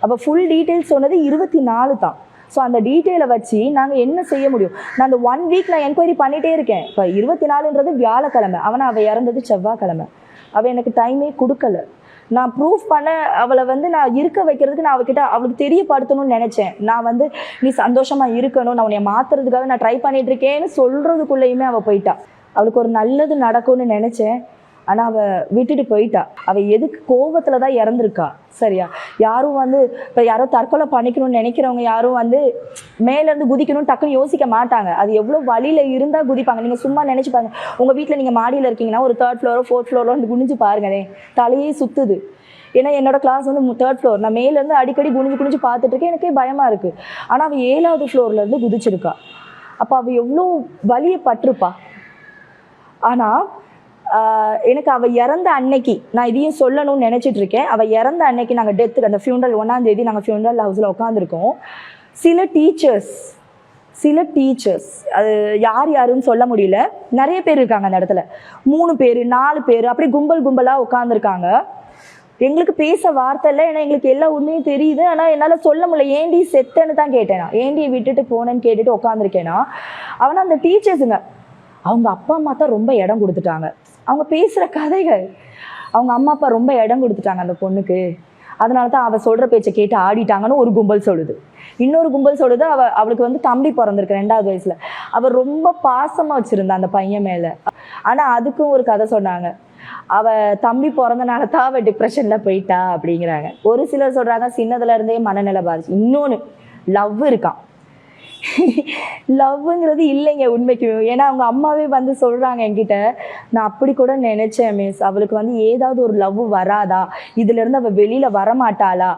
அப்போ ஃபுல் டீட்டெயில்ஸ் சொன்னது 24 தான். ஸோ அந்த டீட்டெயிலை வச்சு நாங்கள் என்ன செய்ய முடியும்? நான் அந்த 1 வீக் நான் என்கொயரி பண்ணிகிட்டே இருக்கேன். இப்போ 24ன்றது வியாழக்கிழமை, அவள் இறந்தது செவ்வாய்க்கிழமை. அவள் எனக்கு டைமே கொடுக்கல. நான் ப்ரூஃப் பண்ண அவளை நான் இருக்க வைக்கிறதுக்கு நான் அவளுக்கு தெரியப்படுத்தணும்னு நினச்சேன். நான் நீ சந்தோஷமாக இருக்கணும், நான் உன்னை மாற்றுறதுக்காக நான் ட்ரை பண்ணிட்டு இருக்கேன்னு சொல்கிறதுக்குள்ளேயுமே அவள் போயிட்டா. அவளுக்கு ஒரு நல்லது நடக்கும்னு நினச்சேன், ஆனால் அவள் விட்டுட்டு போயிட்டா. அவள் எதுக்கு கோபத்தில் தான் இறந்துருக்கா. சரியா? யாரும் இப்போ யாரோ தற்கொலை பண்ணிக்கணும்னு நினைக்கிறவங்க யாரும் மேலேருந்து குதிக்கணும்னு டக்குன்னு யோசிக்க மாட்டாங்க. அது எவ்வளோ வழியில் இருந்தால் குதிப்பாங்க. நீங்கள் சும்மா நினச்சி பாருங்க, உங்கள் வீட்டில் நீங்கள் மாடியில் இருக்கீங்கன்னா ஒரு 3rd ஃப்ளோரோ 4th ஃப்ளோரோ குனிஞ்சு பாருங்களேன், தலையே சுற்றுது. ஏன்னா என்னோட கிளாஸ் 3rd ஃப்ளோர். நான் மேலேருந்து அடிக்கடி குனிஞ்சு பார்த்துட்டு இருக்கேன், எனக்கே பயமாக இருக்குது. ஆனால் அவள் 7வது ஃப்ளோர்லேருந்து குதிச்சிருக்கா. அப்போ அவள் எவ்வளோ வலியை பட்டிருப்பா. ஆனால் எனக்கு அவள் இறந்த அன்னைக்கு நான் இதையும் சொல்லணும்னு நினச்சிட்டு இருக்கேன். அவள் இறந்த அன்னைக்கு நாங்கள் டெத்துக்கு அந்த ஃபியூனரல் 1ஆம் தேதி நாங்கள் ஃபியூனரல் ஹவுஸில் உட்காந்துருக்கோம். சில டீச்சர்ஸ் அது யாருன்னு சொல்ல முடியல, நிறைய பேர் இருக்காங்க அந்த இடத்துல. 3 பேர் 4 பேர் அப்படி கும்பலாக உட்காந்துருக்காங்க. எங்களுக்கு பேச வார்த்தை இல்லை, ஏன்னா எங்களுக்கு எல்லா உண்மையும் தெரியுது. ஆனால் என்னால் சொல்ல முடியல. ஏண்டி செத்தேன்னு தான் கேட்டேனா, ஏண்டியை விட்டுட்டு போனேன்னு கேட்டுட்டு உட்காந்துருக்கேனா. அவனா அந்த டீச்சர்ஸுங்க அவங்க அப்பா அம்மா தான் ரொம்ப இடம் கொடுத்துட்டாங்க. அவங்க பேசுகிற கதைகள், அவங்க அம்மா அப்பா ரொம்ப இடம் கொடுத்துட்டாங்க அந்த பொண்ணுக்கு. அதனால தான் அவள் சொல்கிற பேச்சை கேட்டு ஆடிட்டாங்கன்னு ஒரு கும்பல் சொல்லுது. இன்னொரு கும்பல் சொல்லுது அவளுக்கு வந்து தம்பி பிறந்திருக்கு 2வது வயசில், அவள் ரொம்ப பாசமாக வச்சுருந்தா அந்த பையன் மேலே. ஆனால் அதுக்கும் ஒரு கதை சொன்னாங்க, அவள் தம்பி பிறந்தனால தான் அவள் டிப்ரெஷனில் போயிட்டா அப்படிங்கிறாங்க. ஒரு சிலர் சொல்கிறாங்க சின்னதுலேருந்தே மனநிலை பாதிச்சு. இன்னொன்று லவ் இருக்கான். லவ்ங்கிறது இல்லைங்க உண்மைக்கு. ஏன்னா அவங்க அம்மாவே வந்து சொல்கிறாங்க என்கிட்ட, நான் அப்படி கூட நினச்சேன் மிஸ், அவளுக்கு வந்து ஏதாவது ஒரு லவ் வராதா, இதுலேருந்து அவள் வெளியில் வரமாட்டாளா,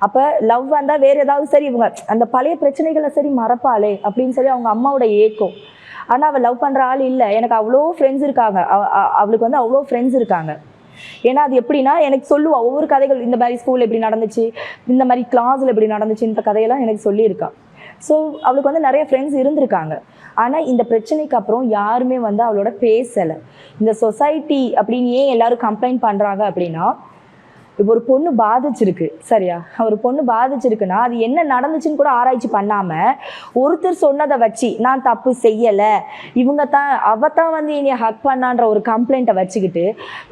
அப்போ லவ் வந்தால் வேறு ஏதாவது சரி இவங்க அந்த பழைய பிரச்சனைகளை சரி மறப்பாளே அப்படின்னு சொல்லி அவங்க அம்மாவோட ஏக்கம். ஆனால் அவள் லவ் பண்ணுற ஆள் இல்லை. எனக்கு அவ்வளோ ஃப்ரெண்ட்ஸ் இருக்காங்க, அவளுக்கு வந்து அவ்வளோ ஃப்ரெண்ட்ஸ் இருக்காங்க. ஏன்னா அது எப்படின்னா எனக்கு சொல்லுவா ஒவ்வொரு கதைகள், இந்த மாதிரி ஸ்கூல் எப்படி நடந்துச்சு, இந்த மாதிரி கிளாஸில் எப்படி நடந்துச்சுன்ற கதையெல்லாம் எனக்கு சொல்லியிருக்கா. ஸோ அவளுக்கு வந்து நிறைய ஃப்ரெண்ட்ஸ் இருந்திருக்காங்க. ஆனால் இந்த பிரச்சனைக்கு அப்புறம் யாருமே வந்து அவளோட பேசலை. இந்த சொசைட்டி அப்படின்னு ஏன் எல்லாரும் கம்ப்ளைண்ட் பண்ணுறாங்க அப்படின்னா, இப்போ ஒரு பொண்ணு பாதிச்சிருக்கு சரியா, ஒரு பொண்ணு பாதிச்சிருக்குன்னா அது என்ன நடந்துச்சுன்னு கூட ஆராய்ச்சி பண்ணாமல் ஒருத்தர் சொன்னதை வச்சு நான் தப்பு செய்யலை, இவங்க தான் அவத்தான் வந்து என்னை ஹக் பண்ணான்ற ஒரு கம்ப்ளைண்ட்டை வச்சுக்கிட்டு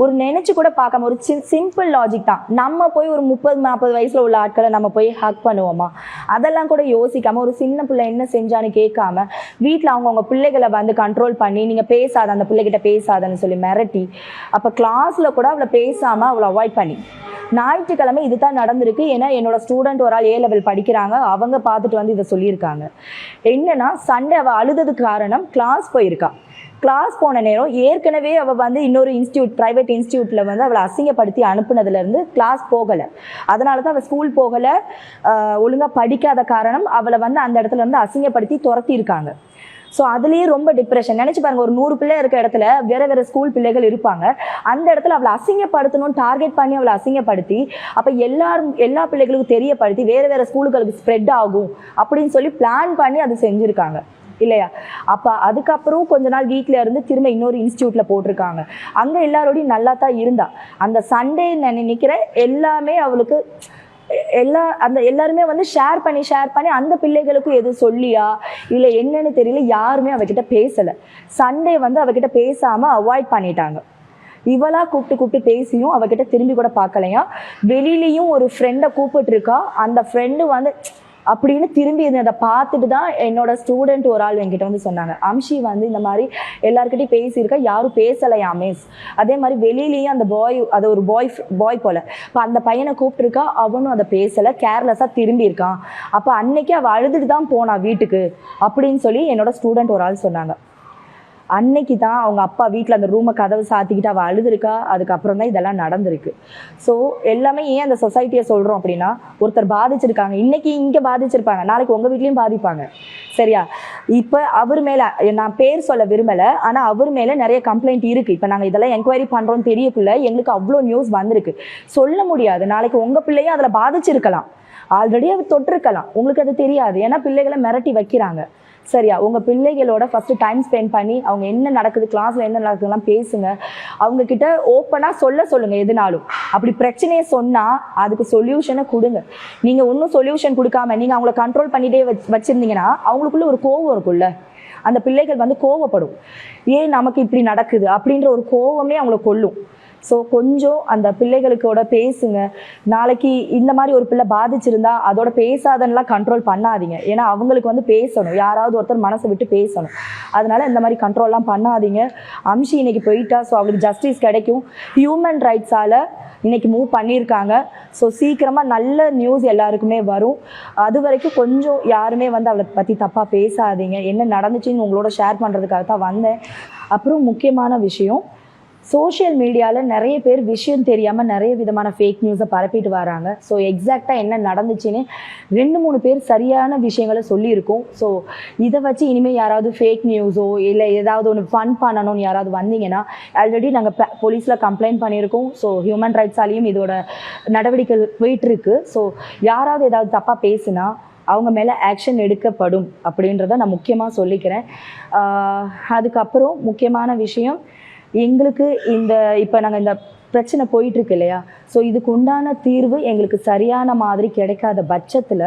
ஒரு நினச்சி கூட பார்க்காம ஒரு சிம்பிள் லாஜிக் தான், நம்ம போய் ஒரு 30-40 வயசில் உள்ள ஆட்களை நம்ம போய் ஹக் பண்ணுவோமா, அதெல்லாம் கூட யோசிக்காமல் ஒரு சின்ன பிள்ளை என்ன செஞ்சான்னு கேட்காம வீட்டில் அவங்கவுங்க பிள்ளைகளை வந்து கண்ட்ரோல் பண்ணி நீங்கள் பேசாத, அந்த பிள்ளைகிட்ட பேசாதன்னு சொல்லி மிரட்டி, அப்போ கிளாஸில் கூட அவளை பேசாமல் அவளை அவாய்ட் பண்ணி. ஞாயிற்றுக்கிழமை இது தான் நடந்திருக்கு. ஏன்னா என்னோட ஸ்டூடெண்ட் ஒரு ஆள் A level படிக்கிறாங்க, அவங்க பார்த்துட்டு வந்து இதை சொல்லியிருக்காங்க. என்னன்னா சண்டே அவள் அழுததுக்கு காரணம் கிளாஸ் போயிருக்கா. கிளாஸ் போன நேரம் ஏற்கனவே அவள் வந்து இன்னொரு ப்ரைவேட் இன்ஸ்டியூட்டில் வந்து அவளை அசிங்கப்படுத்தி அனுப்புனதுலேருந்து கிளாஸ் போகலை. அதனால தான் அவள் ஸ்கூல் போகலை, ஒழுங்காக படிக்காத காரணம் அவளை வந்து அந்த இடத்துல வந்து அசிங்கப்படுத்தி துரத்தியிருக்காங்க. ஸோ அதுலேயே ரொம்ப டிப்ரெஷன். நினச்சி பாருங்கள், ஒரு 100 பிள்ளை இருக்க இடத்துல வேறு ஸ்கூல் பிள்ளைகள் இருப்பாங்க. அந்த இடத்துல அவளை அசிங்கப்படுத்தணும்னு டார்கெட் பண்ணி அவளை அசிங்கப்படுத்தி, அப்போ எல்லா பிள்ளைகளுக்கும் தெரியப்படுத்தி வேறு ஸ்கூலுகளுக்கு ஸ்ப்ரெட் ஆகும் அப்படின்னு சொல்லி பிளான் பண்ணி அது செஞ்சுருக்காங்க இல்லையா. அப்போ அதுக்கப்புறம் கொஞ்ச நாள் வீட்டில் இருந்து திரும்ப இன்னொரு இன்ஸ்டியூட்டில் போட்டிருக்காங்க. அங்கே எல்லாரோடையும் நல்லா தான் இருந்தா. அந்த சண்டே நான் நினைக்கிறேன் எல்லாமே அவளுக்கு எல்லாருமே வந்து ஷேர் பண்ணி அந்த பிள்ளைகளுக்கும் எது சொல்லியா இல்லை என்னன்னு தெரியல, யாருமே அவகிட்ட பேசலை. சண்டே வந்து அவகிட்ட பேசாமல் அவாய்ட் பண்ணிட்டாங்க. இவளா கூப்பிட்டு பேசியும் அவகிட்ட திரும்பி கூட பார்க்கலையா. வெளியிலையும் ஒரு ஃப்ரெண்டை கூப்பிட்டுருக்கா, அந்த ஃப்ரெண்டு வந்து அப்படின்னு திரும்பி அதை பார்த்துட்டு தான் என்னோட ஸ்டூடெண்ட் ஒரு ஆள் என்கிட்ட வந்து சொன்னாங்க, அம்ஷி வந்து இந்த மாதிரி எல்லாருக்கிட்டையும் பேசியிருக்கா, யாரும் பேசலையா மிஸ். அதே மாதிரி வெளியிலேயும் அந்த அது ஒரு பாய் போல, இப்போ அந்த பையனை கூப்பிட்டுருக்கா, அவனும் அதை பேசலை, கேர்லெஸ்ஸாக திரும்பி இருக்கான். அப்போ அன்னைக்கு அவள் அழுதுட்டு தான் போனா வீட்டுக்கு அப்படின்னு சொல்லி என்னோட ஸ்டூடெண்ட் ஒரு ஆள் சொன்னாங்க. அன்னைக்கு தான் அவங்க அப்பா வீட்டில் அந்த ரூமை கதவு சாத்திக்கிட்டு அவள் அழுதுருக்கா. அதுக்கப்புறம் தான் இதெல்லாம் நடந்திருக்கு. ஸோ எல்லாமே ஏன் அந்த சொசைட்டியை சொல்கிறோம் அப்படின்னா, ஒருத்தர் பாதிச்சிருக்காங்க, இன்னைக்கு இங்கே பாதிச்சிருப்பாங்க, நாளைக்கு உங்கள் வீட்லேயும் பாதிப்பாங்க சரியா. இப்போ அவர் மேலே நான் பேர் சொல்ல விரும்பலை, ஆனால் அவர் மேலே நிறைய கம்ப்ளைண்ட் இருக்குது. இப்போ நாங்கள் இதெல்லாம் என்கொயரி பண்ணுறோன்னு தெரியக்குள்ள எங்களுக்கு அவ்வளோ நியூஸ் வந்திருக்கு. சொல்ல முடியாது, நாளைக்கு உங்கள் பிள்ளையும் அதில் பாதிச்சிருக்கலாம், ஆல்ரெடி அவர் தொட்டிருக்கலாம், உங்களுக்கு அது தெரியாது. ஏன்னா பிள்ளைகளை மிரட்டி வைக்கிறாங்க சரியா. உங்கள் பிள்ளைகளோட ஃபஸ்ட்டு டைம் ஸ்பெண்ட் பண்ணி அவங்க என்ன நடக்குது, கிளாஸில் என்ன நடக்குதுலாம் பேசுங்க. அவங்கக்கிட்ட ஓப்பனாக சொல்லுங்கள் எதுனாலும். அப்படி பிரச்சனையை சொன்னால் அதுக்கு சொல்யூஷனை கொடுங்க. நீங்கள் ஒன்றும் சொல்யூஷன் கொடுக்காம நீங்கள் அவங்கள கண்ட்ரோல் பண்ணிகிட்டே வச்சுருந்தீங்கன்னா அவங்களுக்குள்ள ஒரு கோவம் இருக்குல்ல, அந்த பிள்ளைகள் வந்து கோவப்படும், ஏன் நமக்கு இப்படி நடக்குது அப்படின்ற ஒரு கோவமே அவங்கள கொல்லும். ஸோ கொஞ்சம் அந்த பிள்ளைகளுக்கோட பேசுங்க. நாளைக்கு இந்த மாதிரி ஒரு பிள்ளை பாதிச்சிருந்தா அதோட பேசாதன்னெலாம் கண்ட்ரோல் பண்ணாதீங்க. ஏன்னா அவங்களுக்கு வந்து பேசணும், யாராவது ஒருத்தர் மனசை விட்டு பேசணும். அதனால் இந்த மாதிரி கண்ட்ரோல்லாம் பண்ணாதீங்க. அம்ஷி இன்னைக்கு போயிட்டா, ஸோ அவளுக்கு ஜஸ்டிஸ் கிடைக்கும். ஹியூமன் ரைட்ஸால் இன்னைக்கு மூவ் பண்ணியிருக்காங்க. ஸோ சீக்கிரமாக நல்ல நியூஸ் எல்லாருக்குமே வரும். அது வரைக்கும் கொஞ்சம் யாருமே வந்து அவளை பற்றி தப்பாக பேசாதீங்க. என்ன நடந்துச்சுன்னு உங்களோட ஷேர் பண்ணுறதுக்காக தான் வந்தேன். அப்புறம் முக்கியமான விஷயம், சோஷியல் மீடியாவில் நிறைய பேர் விஷயம் தெரியாமல் நிறைய விதமான ஃபேக் நியூஸை பரப்பிட்டு வராங்க. ஸோ எக்ஸாக்டாக என்ன நடந்துச்சுன்னு 2-3 பேர் சரியான விஷயங்களை சொல்லியிருக்கோம். ஸோ இதை வச்சு இனிமேல் யாராவது ஃபேக் நியூஸோ இல்லை ஏதாவது ஒன்று ஃபன் பண்ணணும்னு யாராவது வந்தீங்கன்னா, ஆல்ரெடி நாங்கள் போலீஸில் கம்ப்ளைண்ட் பண்ணியிருக்கோம். ஸோ ஹியூமன் ரைட்ஸாலேயும் இதோட நடவடிக்கை போயிட்டுருக்கு. ஸோ யாராவது ஏதாவது தப்பாக பேசுனா அவங்க மேலே ஆக்ஷன் எடுக்கப்படும் அப்படின்றத நான் முக்கியமாக சொல்லிக்கிறேன். அதுக்கப்புறம் முக்கியமான விஷயம், எங்களுக்கு இப்போ நாங்கள் இந்த பிரச்சனை போயிட்டுருக்கு இல்லையா, ஸோ இதுக்கு உண்டான தீர்வு எங்களுக்கு சரியான மாதிரி கிடைக்காத பட்சத்தில்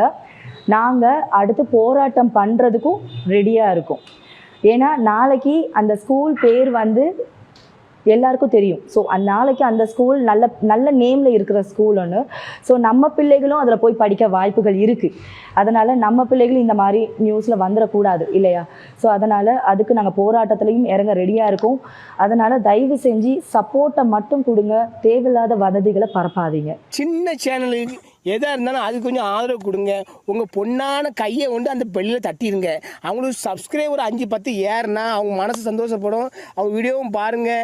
நாங்கள் அடுத்து போராட்டம் பண்ணுறதுக்கும் ரெடியாக இருக்கோம். ஏன்னா நாளைக்கு அந்த ஸ்கூல் பேர் வந்து எல்லாருக்கும் தெரியும். ஸோ நாளைக்கு அந்த ஸ்கூல் நல்ல நல்ல நேமில் இருக்கிற ஸ்கூல் ஒன்று. ஸோ நம்ம பிள்ளைகளும் அதில் போய் படிக்க வாய்ப்புகள் இருக்குது. அதனால் நம்ம பிள்ளைகளும் இந்த மாதிரி நியூஸில் வந்துடக்கூடாது இல்லையா? ஸோ அதனால் அதுக்கு நாங்கள் போராட்டத்துலேயும் இறங்க ரெடியாக இருக்கோம். அதனால் தயவு செஞ்சு சப்போர்ட்டை மட்டும் கொடுங்க, தேவையில்லாத வதந்திகளை பரப்பாதீங்க. சின்ன சேனலுக்கு எதாக இருந்தாலும் அது கொஞ்சம் ஆதரவு கொடுங்க. உங்கள் பொண்ணான கையை கொண்டு அந்த பெல்லில் தட்டிடுங்க. அவங்களுக்கு சப்ஸ்கிரைபர் 5-10 ஏறுனா அவங்க மனசு சந்தோஷப்படும். அவங்க வீடியோவும் பாருங்கள்.